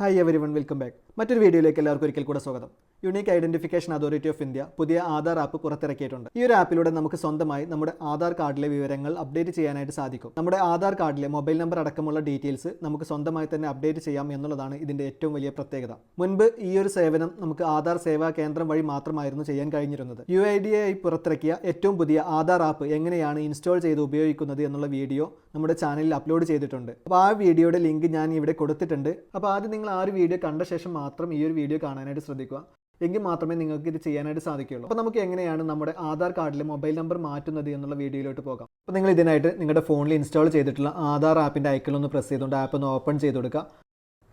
Hi everyone, welcome back. മറ്റൊരു വീഡിയോയിലേക്ക് എല്ലാവർക്കും ഒരിക്കൽ കൂടെ സ്വാഗതം. Unique identification authority of India പുതിയ ആധാർ ആപ്പ് പുറത്തിറക്കിയിട്ടുണ്ട്. ഈ ഒരു ആപ്പിലൂടെ നമുക്ക് സ്വന്തമായി നമ്മുടെ ആധാർ കാർഡിലെ വിവരങ്ങൾ അപ്ഡേറ്റ് ചെയ്യാനായിട്ട് സാധിക്കും. നമ്മുടെ ആധാർ കാർഡിലെ മൊബൈൽ നമ്പർ അടക്കമുള്ള ഡീറ്റെയിൽസ് നമുക്ക് സ്വന്തമായി തന്നെ അപ്ഡേറ്റ് ചെയ്യാം എന്നുള്ളതാണ് ഇതിന്റെ ഏറ്റവും വലിയ പ്രത്യേകത. മുൻപ് ഈ ഒരു സേവനം നമുക്ക് ആധാർ സേവാ കേന്ദ്രം വഴി മാത്രമായിരുന്നു ചെയ്യാൻ കഴിഞ്ഞിരുന്നത്. UIDAI പുറത്തിറക്കിയ ഏറ്റവും പുതിയ ആധാർ ആപ്പ് എങ്ങനെയാണ് ഇൻസ്റ്റാൾ ചെയ്ത് ഉപയോഗിക്കുന്നത് എന്നുള്ള വീഡിയോ നമ്മുടെ ചാനലിൽ അപ്ലോഡ് ചെയ്തിട്ടുണ്ട്. അപ്പോൾ ആ വീഡിയോയുടെ ലിങ്ക് ഞാൻ ഇവിടെ കൊടുത്തിട്ടുണ്ട്. അപ്പോൾ ആദ്യം നിങ്ങൾ ആ ഒരു വീഡിയോ കണ്ട ശേഷം മാത്രം ഈ ഒരു വീഡിയോ കാണാനായിട്ട് ശ്രദ്ധിക്കുക. എങ്കിൽ മാത്രമേ നിങ്ങൾക്ക് ഇത് ചെയ്യാനായിട്ട് സാധിക്കുകയുള്ളൂ. അപ്പോൾ നമുക്ക് എങ്ങനെയാണ് നമ്മുടെ ആധാർ കാർഡിലെ മൊബൈൽ നമ്പർ മാറ്റുന്നത് എന്നുള്ള വീഡിയോയിലോട്ട് പോകാം. അപ്പോൾ നിങ്ങൾ ഇതിനായിട്ട് നിങ്ങളുടെ ഫോണിൽ ഇൻസ്റ്റാൾ ചെയ്തിട്ടുള്ള ആധാർ ആപ്പിൻ്റെ ഐക്കൺ ഒന്ന് പ്രസ് ചെയ്തുകൊണ്ട് ആപ്പ് ഒന്ന് ഓപ്പൺ ചെയ്ത് കൊടുക്കുക.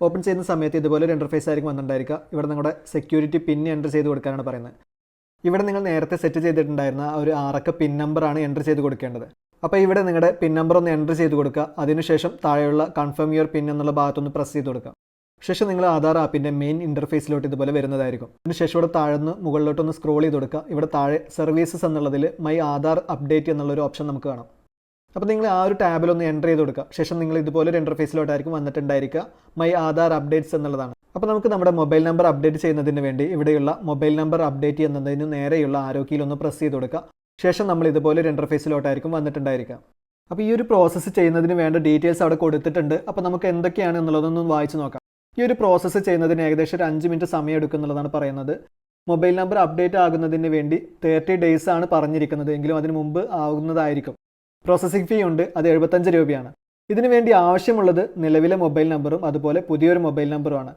ഓപ്പൺ ചെയ്യുന്ന സമയത്ത് ഇതുപോലെ ഒരു ഇൻ്റർഫേസ് ആയിരിക്കും വന്നിട്ടുണ്ടായിരിക്കുക. ഇവിടെ നിങ്ങളുടെ സെക്യൂരിറ്റി പിൻ എൻ്റർ ചെയ്ത് കൊടുക്കാനാണ് പറയുന്നത്. ഇവിടെ നിങ്ങൾ നേരത്തെ സെറ്റ് ചെയ്തിട്ടുണ്ടായിരുന്ന ഒരു 6 അക്ക പിൻ നമ്പറാണ് എൻ്റർ ചെയ്ത് കൊടുക്കേണ്ടത്. അപ്പോൾ ഇവിടെ നിങ്ങളുടെ പിൻ നമ്പർ ഒന്ന് എൻ്റർ ചെയ്ത് കൊടുക്കുക. അതിനുശേഷം താഴെയുള്ള കൺഫേം യുവർ പിൻ എന്നുള്ള ഭാഗത്തൊന്ന് പ്രസ് ചെയ്ത് കൊടുക്കുക. ശേഷം നിങ്ങൾ ആധാർ ആപ്പിൻ്റെ മെയിൻ ഇൻ്റർഫേസിലോട്ട് ഇതുപോലെ വരുന്നതായിരിക്കും. അതിനുശേഷം ഇവിടെ താഴ്ന്ന് മുകളിലോട്ടൊന്ന് സ്ക്രോൾ ചെയ്ത് കൊടുക്കുക. ഇവിടെ താഴെ സർവീസസ് എന്നുള്ളതിൽ മൈ ആധാർ അപ്ഡേറ്റ് എന്നുള്ളൊരു ഓപ്ഷൻ നമുക്ക് കാണാം. അപ്പോൾ നിങ്ങൾ ആ ഒരു ടാബിലൊന്ന് എൻ്റർ ചെയ്ത് കൊടുക്കുക. ശേഷം നിങ്ങൾ ഇതുപോലെ ഒരു ഇൻ്റർഫേസിലോട്ടായിരിക്കും വന്നിട്ടുണ്ടായിരിക്കുക. മൈ ആധാർ അപ്ഡേറ്റ്സ് എന്നുള്ളതാണ്. അപ്പോൾ നമുക്ക് നമ്മുടെ മൊബൈൽ നമ്പർ അപ്ഡേറ്റ് ചെയ്യുന്നതിന് വേണ്ടി ഇവിടെയുള്ള മൊബൈൽ നമ്പർ അപ്ഡേറ്റ് ചെയ്യുന്നതിന് നേരെയുള്ള ആരോ കീയിൽ ഒന്ന് പ്രസ് ചെയ്ത് കൊടുക്കുക. ശേഷം നമ്മൾ ഇതുപോലെ ഒരു ഇൻ്റർഫേസിലോട്ടായിരിക്കും വന്നിട്ടുണ്ടായിരിക്കുക. അപ്പോൾ ഈ ഒരു പ്രോസസ്സ് ചെയ്യുന്നതിന് വേണ്ട ഡീറ്റെയിൽസ് അവിടെ കൊടുത്തിട്ടുണ്ട്. അപ്പോൾ നമുക്ക് എന്തൊക്കെയാണ് എന്നുള്ളതൊന്നും വായിച്ച് നോക്കാം. ഈ ഒരു പ്രോസസ്സ് ചെയ്യുന്നതിന് ഏകദേശം ഒരു 5 മിനിറ്റ് സമയം എടുക്കും എന്നുള്ളതാണ് പറയുന്നത്. മൊബൈൽ നമ്പർ അപ്ഡേറ്റ് ആകുന്നതിന് വേണ്ടി 30 ഡേയ്സ് ആണ് പറഞ്ഞിരിക്കുന്നത്. എങ്കിലും അതിന് മുമ്പ് ആകുന്നതായിരിക്കും. പ്രോസസ്സിംഗ് ഫീ ഉണ്ട്, അത് 75 രൂപയാണ്. ഇതിനു വേണ്ടി ആവശ്യമുള്ളത് നിലവിലെ മൊബൈൽ നമ്പറും അതുപോലെ പുതിയൊരു മൊബൈൽ നമ്പറുമാണ്.